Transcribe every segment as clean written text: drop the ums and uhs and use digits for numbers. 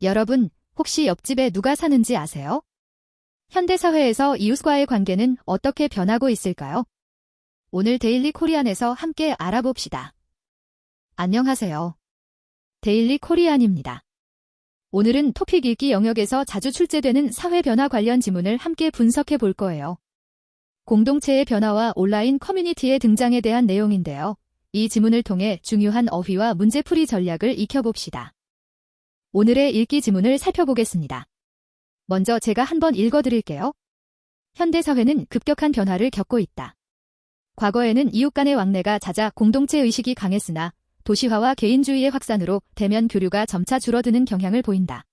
여러분, 혹시 옆집에 누가 사는지 아세요? 현대사회에서 이웃과의 관계는 어떻게 변하고 있을까요? 오늘 데일리 코리안에서 함께 알아봅시다. 안녕하세요. 데일리 코리안입니다. 오늘은 토픽 읽기 영역에서 자주 출제되는 사회 변화 관련 지문을 함께 분석해 볼 거예요. 공동체의 변화와 온라인 커뮤니티의 등장에 대한 내용인데요. 이 지문을 통해 중요한 어휘와 문제풀이 전략을 익혀봅시다. 오늘의 읽기 지문을 살펴보겠습니다. 먼저 제가 한번 읽어드릴게요. 현대사회는 급격한 변화를 겪고 있다. 과거에는 이웃 간의 왕래가 잦아 공동체 의식이 강했으나 도시화와 개인주의의 확산으로 대면 교류가 점차 줄어드는 경향을 보인다.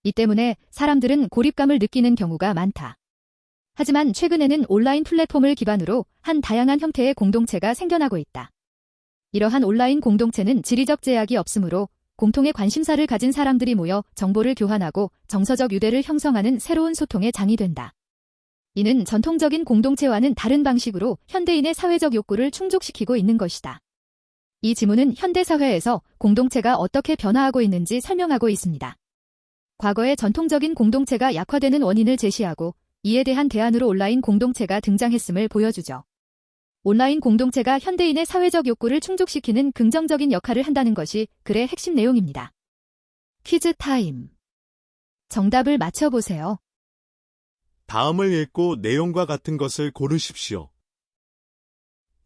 이 때문에 사람들은 고립감을 느끼는 경우가 많다. 하지만 최근에는 온라인 플랫폼을 기반으로 한 다양한 형태의 공동체가 생겨나고 있다. 이러한 온라인 공동체는 지리적 제약이 없으므로 공통의 관심사를 가진 사람들이 모여 정보를 교환하고 정서적 유대를 형성하는 새로운 소통의 장이 된다. 이는 전통적인 공동체와는 다른 방식으로 현대인의 사회적 욕구를 충족시키고 있는 것이다. 이 지문은 현대사회에서 공동체가 어떻게 변화하고 있는지 설명하고 있습니다. 과거의 전통적인 공동체가 약화되는 원인을 제시하고 이에 대한 대안으로 온라인 공동체가 등장했음을 보여주죠. 온라인 공동체가 현대인의 사회적 욕구를 충족시키는 긍정적인 역할을 한다는 것이 글의 핵심 내용입니다. 퀴즈 타임. 정답을 맞춰보세요. 다음을 읽고 내용과 같은 것을 고르십시오.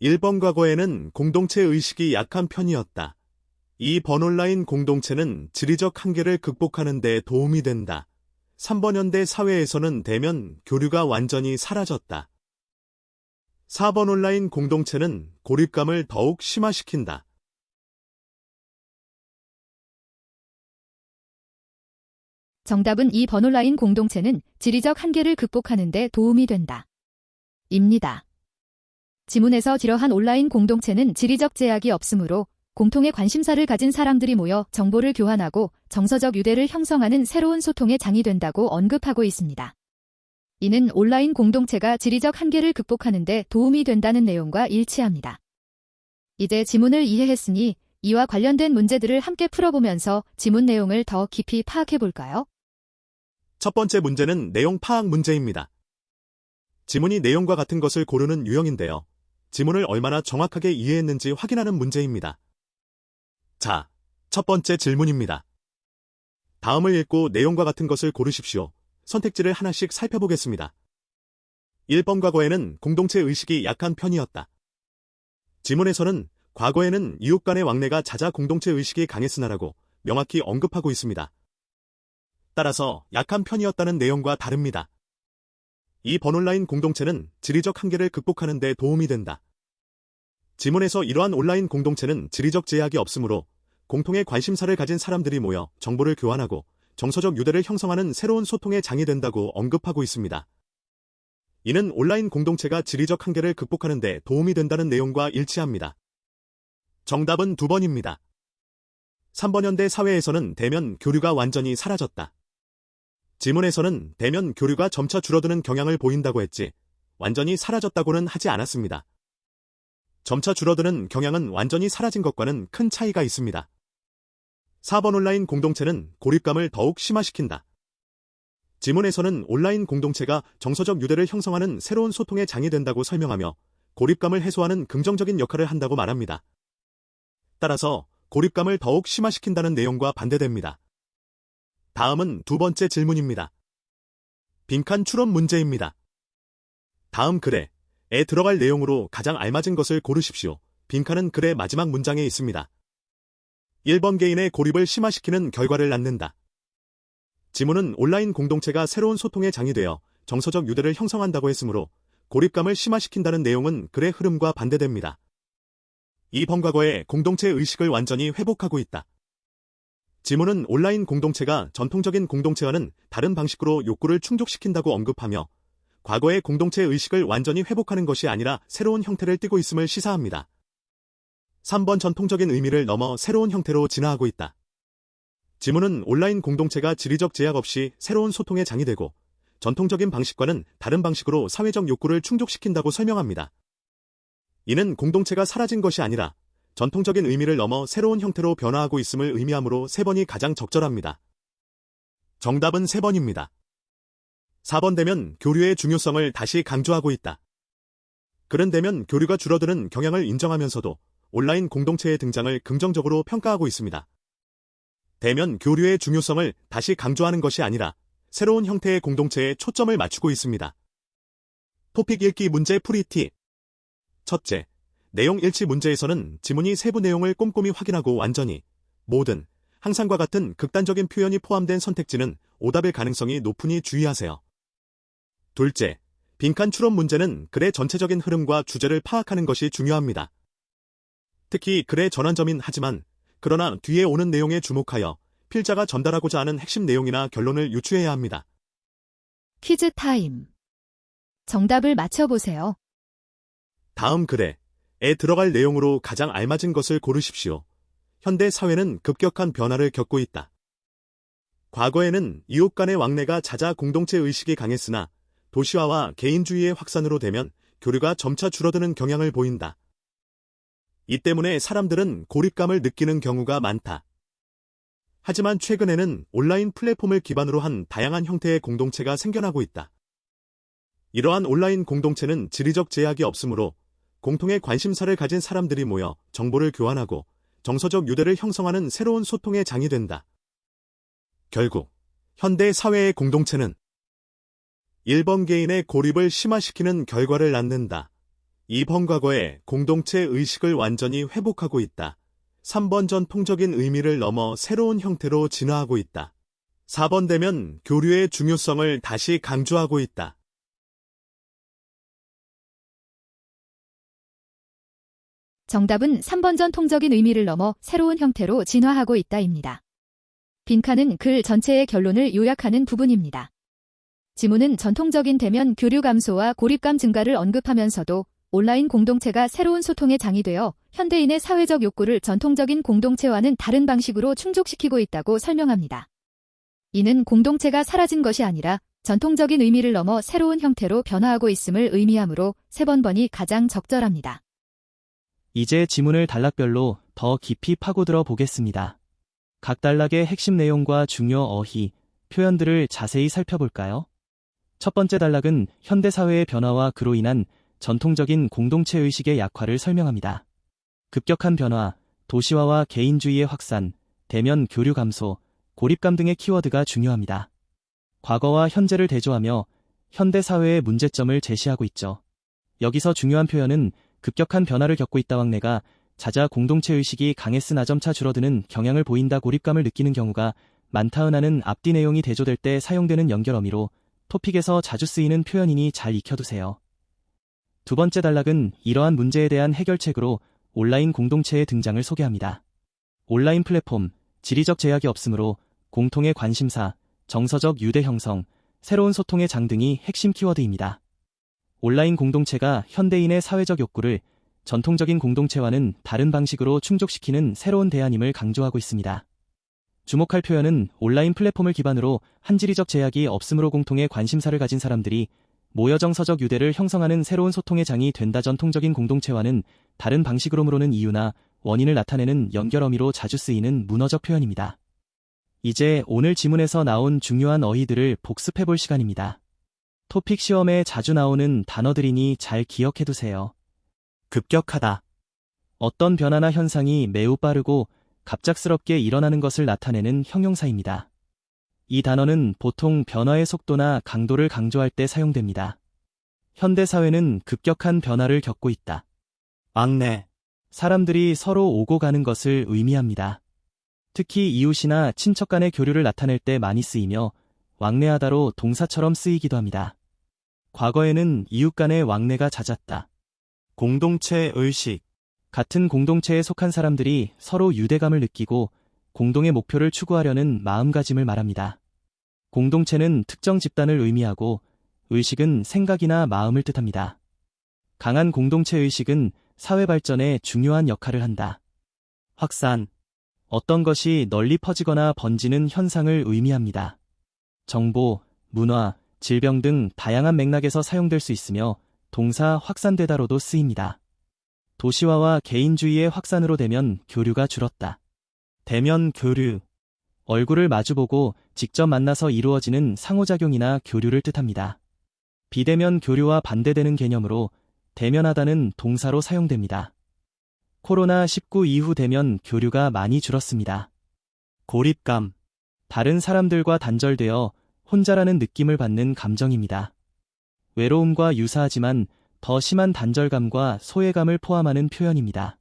1번 과거에는 공동체 의식이 약한 편이었다. 2번 온라인 공동체는 지리적 한계를 극복하는 데 도움이 된다. 3번 현대 사회에서는 대면 교류가 완전히 사라졌다. 4번 온라인 공동체는 고립감을 더욱 심화시킨다. 정답은 2번 온라인 공동체는 지리적 한계를 극복하는 데 도움이 된다. 입니다. 지문에서 이러한 온라인 공동체는 지리적 제약이 없으므로 공통의 관심사를 가진 사람들이 모여 정보를 교환하고 정서적 유대를 형성하는 새로운 소통의 장이 된다고 언급하고 있습니다. 이는 온라인 공동체가 지리적 한계를 극복하는 데 도움이 된다는 내용과 일치합니다. 이제 지문을 이해했으니 이와 관련된 문제들을 함께 풀어보면서 지문 내용을 더 깊이 파악해 볼까요? 첫 번째 문제는 내용 파악 문제입니다. 지문이 내용과 같은 것을 고르는 유형인데요. 지문을 얼마나 정확하게 이해했는지 확인하는 문제입니다. 자, 첫 번째 질문입니다. 다음을 읽고 내용과 같은 것을 고르십시오. 선택지를 하나씩 살펴보겠습니다. 1번 과거에는 공동체 의식이 약한 편이었다. 지문에서는 과거에는 이웃 간의 왕래가 잦아 공동체 의식이 강했으나라고 명확히 언급하고 있습니다. 따라서 약한 편이었다는 내용과 다릅니다. 2번 온라인 공동체는 지리적 한계를 극복하는 데 도움이 된다. 지문에서 이러한 온라인 공동체는 지리적 제약이 없으므로 공통의 관심사를 가진 사람들이 모여 정보를 교환하고 정서적 유대를 형성하는 새로운 소통의 장이 된다고 언급하고 있습니다. 이는 온라인 공동체가 지리적 한계를 극복하는 데 도움이 된다는 내용과 일치합니다. 정답은 2번입니다. 3번 현대 사회에서는 대면 교류가 완전히 사라졌다. 지문에서는 대면 교류가 점차 줄어드는 경향을 보인다고 했지 완전히 사라졌다고는 하지 않았습니다. 점차 줄어드는 경향은 완전히 사라진 것과는 큰 차이가 있습니다. 4번 온라인 공동체는 고립감을 더욱 심화시킨다. 지문에서는 온라인 공동체가 정서적 유대를 형성하는 새로운 소통의 장이 된다고 설명하며 고립감을 해소하는 긍정적인 역할을 한다고 말합니다. 따라서 고립감을 더욱 심화시킨다는 내용과 반대됩니다. 다음은 두 번째 질문입니다. 빈칸 추론 문제입니다. 다음 글에 들어갈 내용으로 가장 알맞은 것을 고르십시오. 빈칸은 글의 마지막 문장에 있습니다. 1번 개인의 고립을 심화시키는 결과를 낳는다. 지문은 온라인 공동체가 새로운 소통의 장이 되어 정서적 유대를 형성한다고 했으므로 고립감을 심화시킨다는 내용은 글의 흐름과 반대됩니다. 2번 과거에 공동체 의식을 완전히 회복하고 있다. 지문은 온라인 공동체가 전통적인 공동체와는 다른 방식으로 욕구를 충족시킨다고 언급하며 과거의 공동체 의식을 완전히 회복하는 것이 아니라 새로운 형태를 띠고 있음을 시사합니다. 3번 전통적인 의미를 넘어 새로운 형태로 진화하고 있다. 지문은 온라인 공동체가 지리적 제약 없이 새로운 소통의 장이 되고 전통적인 방식과는 다른 방식으로 사회적 욕구를 충족시킨다고 설명합니다. 이는 공동체가 사라진 것이 아니라 전통적인 의미를 넘어 새로운 형태로 변화하고 있음을 의미하므로 3번이 가장 적절합니다. 정답은 3번입니다. 4번 되면 교류의 중요성을 다시 강조하고 있다. 그런 되면 교류가 줄어드는 경향을 인정하면서도 온라인 공동체의 등장을 긍정적으로 평가하고 있습니다. 대면 교류의 중요성을 다시 강조하는 것이 아니라 새로운 형태의 공동체에 초점을 맞추고 있습니다. 토픽 읽기 문제 풀이 팁. 첫째, 내용 일치 문제에서는 지문이 세부 내용을 꼼꼼히 확인하고 완전히, 모든, 항상과 같은 극단적인 표현이 포함된 선택지는 오답의 가능성이 높으니 주의하세요. 둘째, 빈칸 추론 문제는 글의 전체적인 흐름과 주제를 파악하는 것이 중요합니다. 특히 글의 전환점인 하지만, 그러나 뒤에 오는 내용에 주목하여 필자가 전달하고자 하는 핵심 내용이나 결론을 유추해야 합니다. 퀴즈 타임. 정답을 맞춰보세요. 다음 글에 들어갈 내용으로 가장 알맞은 것을 고르십시오. 현대 사회는 급격한 변화를 겪고 있다. 과거에는 이웃 간의 왕래가 잦아 공동체 의식이 강했으나 도시화와 개인주의의 확산으로 되면 교류가 점차 줄어드는 경향을 보인다. 이 때문에 사람들은 고립감을 느끼는 경우가 많다. 하지만 최근에는 온라인 플랫폼을 기반으로 한 다양한 형태의 공동체가 생겨나고 있다. 이러한 온라인 공동체는 지리적 제약이 없으므로 공통의 관심사를 가진 사람들이 모여 정보를 교환하고 정서적 유대를 형성하는 새로운 소통의 장이 된다. 결국 현대 사회의 공동체는 1번 개인의 고립을 심화시키는 결과를 낳는다. 2번 과거의 공동체 의식을 완전히 회복하고 있다. 3번 전통적인 의미를 넘어 새로운 형태로 진화하고 있다. 4번 되면 교류의 중요성을 다시 강조하고 있다. 정답은 3번 전통적인 의미를 넘어 새로운 형태로 진화하고 있다입니다. 빈칸은 글 전체의 결론을 요약하는 부분입니다. 지문은 전통적인 대면 교류 감소와 고립감 증가를 언급하면서도 온라인 공동체가 새로운 소통의 장이 되어 현대인의 사회적 욕구를 전통적인 공동체와는 다른 방식으로 충족시키고 있다고 설명합니다. 이는 공동체가 사라진 것이 아니라 전통적인 의미를 넘어 새로운 형태로 변화하고 있음을 의미하므로 3번이 가장 적절합니다. 이제 지문을 단락별로 더 깊이 파고들어 보겠습니다. 각 단락의 핵심 내용과 중요 어휘, 표현들을 자세히 살펴볼까요? 첫 번째 단락은 현대사회의 변화와 그로 인한 전통적인 공동체 의식의 약화를 설명합니다. 급격한 변화, 도시화와 개인주의의 확산, 대면 교류 감소, 고립감 등의 키워드가 중요합니다. 과거와 현재를 대조하며 현대사회의 문제점을 제시하고 있죠. 여기서 중요한 표현은 급격한 변화를 겪고 있다. 왕래가 잦아 공동체 의식이 강했으나 점차 줄어드는 경향을 보인다. 고립감을 느끼는 경우가 많다은하는 앞뒤 내용이 대조될 때 사용되는 연결 어미로 토픽에서 자주 쓰이는 표현이니 잘 익혀두세요. 두 번째 단락은 이러한 문제에 대한 해결책으로 온라인 공동체의 등장을 소개합니다. 온라인 플랫폼, 지리적 제약이 없으므로 공통의 관심사, 정서적 유대 형성, 새로운 소통의 장 등이 핵심 키워드입니다. 온라인 공동체가 현대인의 사회적 욕구를 전통적인 공동체와는 다른 방식으로 충족시키는 새로운 대안임을 강조하고 있습니다. 주목할 표현은 온라인 플랫폼을 기반으로 한 지리적 제약이 없으므로 공통의 관심사를 가진 사람들이 모여 정서적 유대를 형성하는 새로운 소통의 장이 된다. 전통적인 공동체와는 다른 방식으로는 이유나 원인을 나타내는 연결 어미로 자주 쓰이는 문어적 표현입니다. 이제 오늘 지문에서 나온 중요한 어휘들을 복습해볼 시간입니다. 토픽 시험에 자주 나오는 단어들이니 잘 기억해두세요. 급격하다. 어떤 변화나 현상이 매우 빠르고 갑작스럽게 일어나는 것을 나타내는 형용사입니다. 이 단어는 보통 변화의 속도나 강도를 강조할 때 사용됩니다. 현대사회는 급격한 변화를 겪고 있다. 왕래. 사람들이 서로 오고 가는 것을 의미합니다. 특히 이웃이나 친척 간의 교류를 나타낼 때 많이 쓰이며 왕래하다로 동사처럼 쓰이기도 합니다. 과거에는 이웃 간의 왕래가 잦았다. 공동체 의식. 같은 공동체에 속한 사람들이 서로 유대감을 느끼고 공동의 목표를 추구하려는 마음가짐을 말합니다. 공동체는 특정 집단을 의미하고 의식은 생각이나 마음을 뜻합니다. 강한 공동체 의식은 사회 발전에 중요한 역할을 한다. 확산. 어떤 것이 널리 퍼지거나 번지는 현상을 의미합니다. 정보, 문화, 질병 등 다양한 맥락에서 사용될 수 있으며 동사 확산되다로도 쓰입니다. 도시화와 개인주의의 확산으로 되면 교류가 줄었다. 대면 교류. 얼굴을 마주보고 직접 만나서 이루어지는 상호작용이나 교류를 뜻합니다. 비대면 교류와 반대되는 개념으로 대면하다는 동사로 사용됩니다. 코로나19 이후 대면 교류가 많이 줄었습니다. 고립감. 다른 사람들과 단절되어 혼자라는 느낌을 받는 감정입니다. 외로움과 유사하지만 더 심한 단절감과 소외감을 포함하는 표현입니다.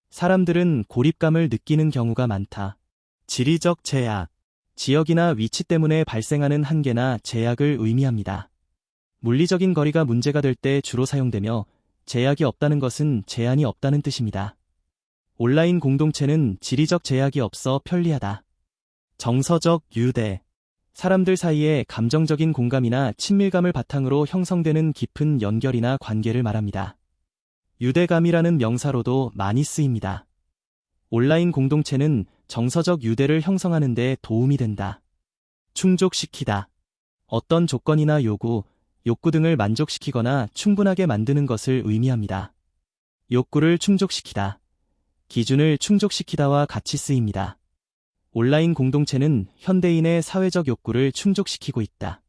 사람들은 고립감을 느끼는 경우가 많다. 지리적 제약. 지역이나 위치 때문에 발생하는 한계나 제약을 의미합니다. 물리적인 거리가 문제가 될 때 주로 사용되며 제약이 없다는 것은 제한이 없다는 뜻입니다. 온라인 공동체는 지리적 제약이 없어 편리하다. 정서적 유대. 사람들 사이에 감정적인 공감이나 친밀감을 바탕으로 형성되는 깊은 연결이나 관계를 말합니다. 유대감이라는 명사로도 많이 쓰입니다. 온라인 공동체는 정서적 유대를 형성하는 데 도움이 된다. 충족시키다. 어떤 조건이나 요구, 욕구 등을 만족시키거나 충분하게 만드는 것을 의미합니다. 욕구를 충족시키다. 기준을 충족시키다와 같이 쓰입니다. 온라인 공동체는 현대인의 사회적 욕구를 충족시키고 있다.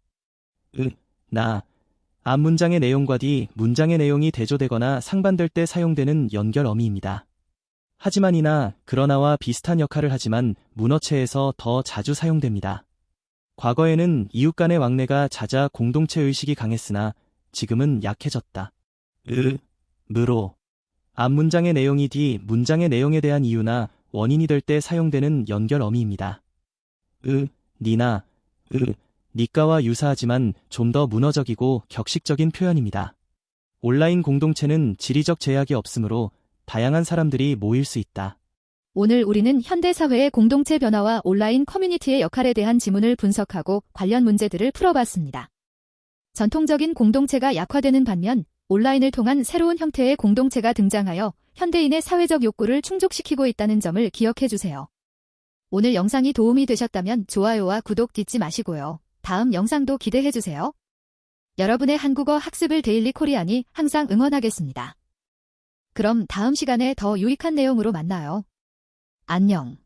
앞 문장의 내용과 뒤 문장의 내용이 대조되거나 상반될 때 사용되는 연결 어미입니다. 하지만이나 그러나와 비슷한 역할을 하지만 문어체에서 더 자주 사용됩니다. 과거에는 이웃 간의 왕래가 잦아 공동체 의식이 강했으나 지금은 약해졌다. 으로. 앞 문장의 내용이 뒤 문장의 내용에 대한 이유나 원인이 될 때 사용되는 연결 어미입니다. 니나, 니까와 유사하지만 좀 더 문어적이고 격식적인 표현입니다. 온라인 공동체는 지리적 제약이 없으므로 다양한 사람들이 모일 수 있다. 오늘 우리는 현대사회의 공동체 변화와 온라인 커뮤니티의 역할에 대한 지문을 분석하고 관련 문제들을 풀어봤습니다. 전통적인 공동체가 약화되는 반면 온라인을 통한 새로운 형태의 공동체가 등장하여 현대인의 사회적 욕구를 충족시키고 있다는 점을 기억해 주세요. 오늘 영상이 도움이 되셨다면 좋아요와 구독 잊지 마시고요. 다음 영상도 기대해 주세요. 여러분의 한국어 학습을 데일리 코리안이 항상 응원하겠습니다. 그럼 다음 시간에 더 유익한 내용으로 만나요. 안녕.